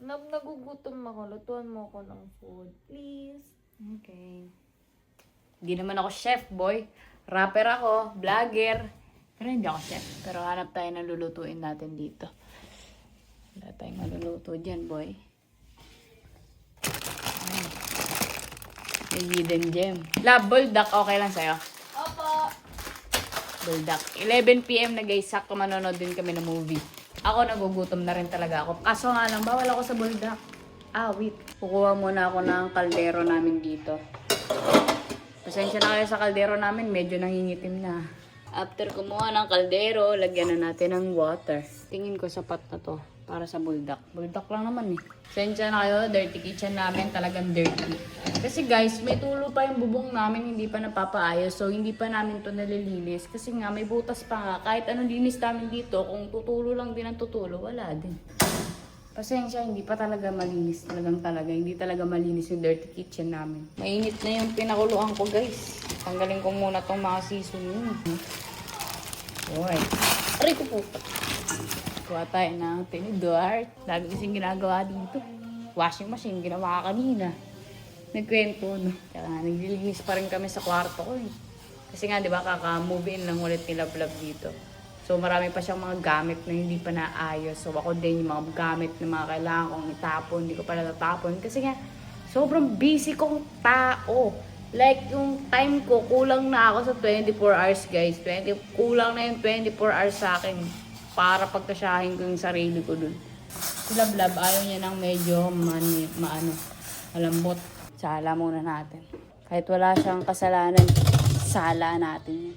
Nagugutom ako. Lutuan mo ako ng food. Please. Okay. Hindi naman ako chef, boy. Rapper ako, vlogger. Pero hindi ako chef. Pero hanap tayo ng lulutuin natin dito. Wala tayong maluluto dyan, boy. May hidden gem. Love, buldak, okay lang sa'yo? Opo. Buldak. 11 PM na guys, sakto manonood din kami ng movie. Ako nagugutom na rin talaga ako. Kaso nga lang, bawal ako sa buldak. Wait. Kukuha muna ako ng kaldero namin dito. Pasensya na kayo sa kaldero namin, medyo nangingitim na. After kumuha ng kaldero, lagyan na natin ng water. Tingin ko sapat na to para sa buldak. Buldak lang naman eh. Pasensya na kayo, dirty kitchen namin, talagang dirty. Kasi guys, may tulo pa yung bubong namin, hindi pa napapaayos. So, hindi pa namin to nalilinis. Kasi nga, may butas pa nga. Kahit anong linis namin dito, kung tutulo lang din ang tutulo, wala din. Pasensya, hindi pa talaga malinis. Hindi talaga malinis yung dirty kitchen namin. Mainit na yung pinakuluan ko, guys. Tanggalin ko muna tong mga seasoning. Boy. Aray ko po. Kuha tayo ng tinidor. Lagi kasing ginagawa dito. Washing machine, ginawa kanina. Nagkwento, no? Kaya naglilinis pa rin kami sa kwarto ko, eh. Kasi nga, di ba, kaka-move in lang ulit ni Love dito. So, marami pa siyang mga gamit na hindi pa naayos. So, ako din yung mga gamit na mga kailangan kong itapon. Hindi ko pa natatapon. Kasi nga, sobrang busy kong tao. Like, yung time ko, kulang na ako sa 24 hours, guys. Kulang na yung 24 hours sa akin para pagkasyahin ko yung sarili ko dun. Si Love, ayaw niya ng medyo malambot. Sala muna natin. Kahit wala siyang kasalanan, sala natin yun.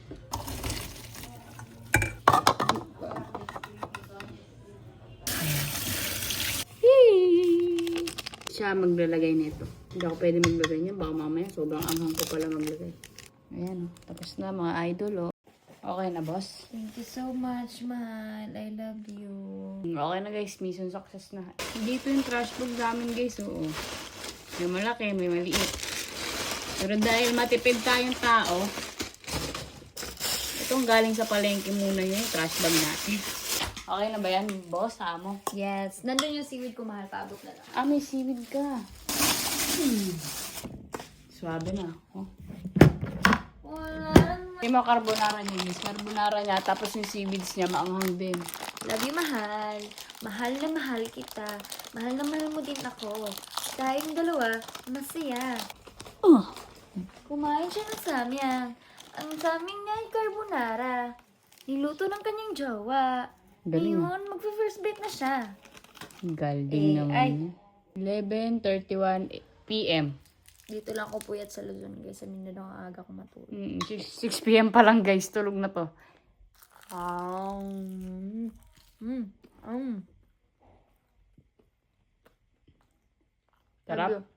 Siya maglalagay nito. Hindi ako pwede maglagay niya. Baka mamaya sobrang anghang ko pala maglagay. Ayan. Tapos na mga idol, oh. Okay na, boss? Thank you so much, mahal. I love you. Okay na, guys. Mission success na. Dito yung trash bag namin, guys. Oo. May malaki, may maliit. Pero dahil matipid tayong tao, itong galing sa palengke muna yung trash bag natin. Okay na ba yan, boss? Amo? Yes. Nandun yung seaweed ko, mahal. Paabot na lang. May seaweed ka. Swabe na. Oh. Wala naman. Yung mga carbonara niya, miss. Carbonara niya, tapos yung seaweeds niya, maanghang din. Love you, mahal. Mahal na mahal kita. Mahal na mahal mo din ako. Tayong dalawa, masaya. Oh. Kumain siya ng samyang. Ang samyang niya ay carbonara. Niluto ng kanyang jowa. Galing. Ngayon, mag-first date na siya. Galing naman ay. niya. 11:31 PM. Dito lang ako puyat sa Luzon, guys. Sa Mindanao, ang aga ko matulog. 6 PM pa lang, guys. Tulog na to. Sarap.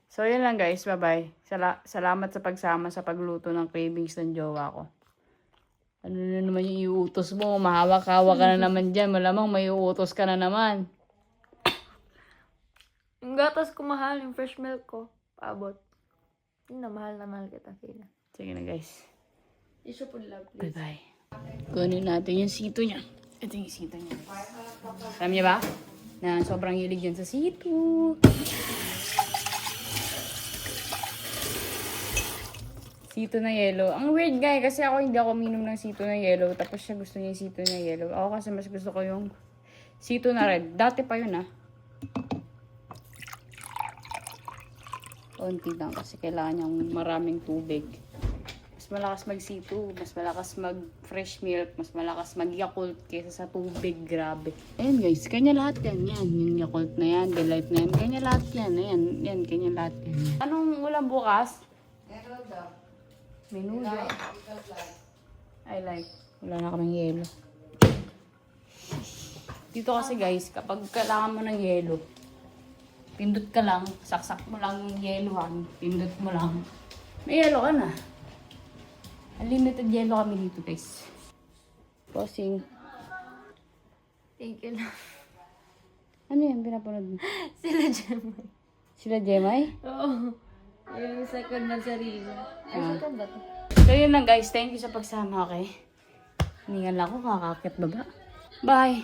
So, yun lang, guys. Bye-bye. Salamat sa pagsama sa pagluto ng cravings ng jowa ko. Ano na naman yung iuutos mo? Mahawak-hawak ka na naman dyan. Malamang may iuutos ka na naman. Yung gatas ko mahal, yung fresh milk ko. Paabot. Yun na mahal kita, Kayla. Sige na, guys. Issue po love, please. Bye-bye. Kunin natin yung sito niya. Ito yung sito niya. Alam niya ba? Na sobrang hilig yan sa sito. Sito na yellow. Ang weird guy kasi hindi ako minom ng sito na yellow. Tapos siya gusto niya yung sito na yellow. Ako kasi mas gusto ko yung sito na red. Dati pa yun Konti lang kasi kailangan niyang maraming tubig. Mas malakas mag-sito. Mas malakas mag-fresh milk. Mas malakas mag-Yakult kaysa sa tubig. Grabe. Ayan guys. Kanya lahat yan. Yan. Yung Yakult na yan. Delight na yan. Kanya lahat yan. Ayan. Yan. Kanya lahat yan. Anong ulam bukas? Menudo. I like. Wala na kaming yelo. Dito kasi guys, kapag kailangan mo ng yelo, pindot ka lang, saksak mo lang yung yelohan, pindot mo lang. May yelo ka na. Unlimited yelo kami dito guys. Posing. Thank you, love. Ano yan pinapanood mo? Sila Gemma. Sila Jemay? Oo. Yung second na sarili. Second ba to? So yun lang guys, thank you sa pagsama, okay? Hiningan lang ako, kakakit baba. Bye!